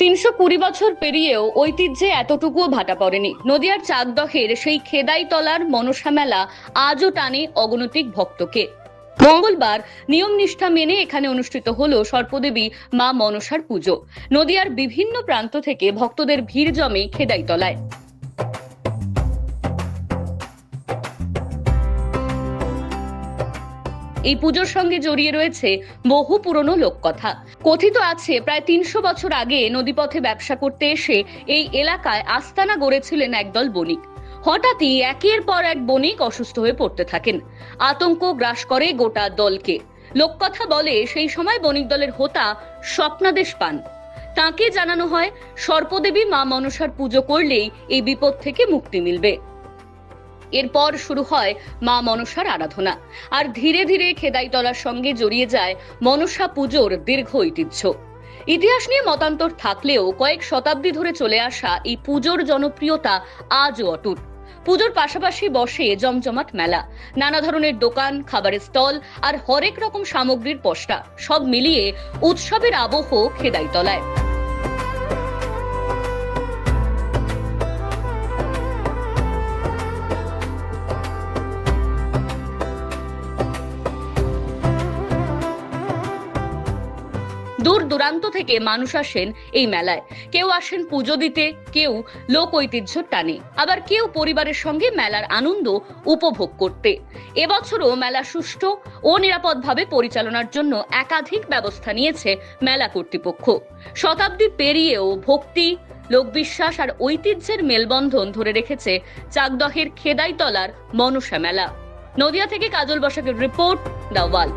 ৩২০ বছর পেরিয়েও ঐতিহ্যে এতটুকুও ভাটা পড়েনি। নদিয়ার চাকদহের সেই খেদাইতলার মনসা মেলা আজও টানে অগণতিক ভক্তকে। মঙ্গলবার নিয়ম নিষ্ঠা মেনে এখানে অনুষ্ঠিত হলো সর্পদেবী মা মনসার পুজো। নদিয়ার বিভিন্ন প্রান্ত থেকে ভক্তদের ভিড় জমে খেদাইতলায়। এই পুজোর সঙ্গে জড়িয়ে রয়েছে বহু পুরনো লোককথা। কথিত আছে প্রায় ৩০০ বছর আগে নদীপথে ব্যবসা করতে এসে এই এলাকায় আস্তানা গড়েছিলেন একদল বণিক। হঠাৎই একের পর এক বণিক অসুস্থ হয়ে পড়তে থাকেন। আতঙ্ক গ্রাস করে গোটা দলকে। লোককথা বলে সেই সময় বণিক দলের হোতা স্বপ্নাদেশ পান। তাকে জানানো হয় সর্পদেবী মা মনসার পুজো করলেই এই বিপদ থেকে মুক্তি মিলবে। এরপর শুরু হয় মা মনসার আরাধনা, আর ধীরে ধীরে খেদাইতলার সঙ্গে জড়িয়ে যায় মনসা পুজোর দীর্ঘ ঐতিহ্য। ইতিহাস নিয়ে মতান্তর থাকলেও কয়েক শতাব্দী ধরে চলে আসা এই পুজোর জনপ্রিয়তা আজও অটুট। পুজোর পাশাপাশি বসে জমজমাট মেলা, নানা ধরনের দোকান, খাবারের স্টল আর হরেক রকম সামগ্রীর পসরা, সব মিলিয়ে উৎসবের আবহ খেদাইতলায়। দূর দূরান্ত থেকে মানুষ আসেন এই মেলায়। কেউ আসেন পুজো দিতে, কেউ লোক ঐতিহ্য টানে, আবার কেউ পরিবারের সঙ্গে মেলার আনন্দ উপভোগ করতে। এবছরও মেলা সুষ্ঠু ও নিরাপদভাবে পরিচালনার জন্য একাধিক ব্যবস্থা নিয়েছে মেলা কর্তৃপক্ষ। শতাব্দী পেরিয়েও ভক্তি, লোকবিশ্বাস আর ঐতিহ্যের মেলবন্ধন ধরে রেখেছে চাকদহের খেদাইতলার মনসা মেলা। নদিয়া থেকে কাজল বসাকের রিপোর্ট, দ্য ওয়াল।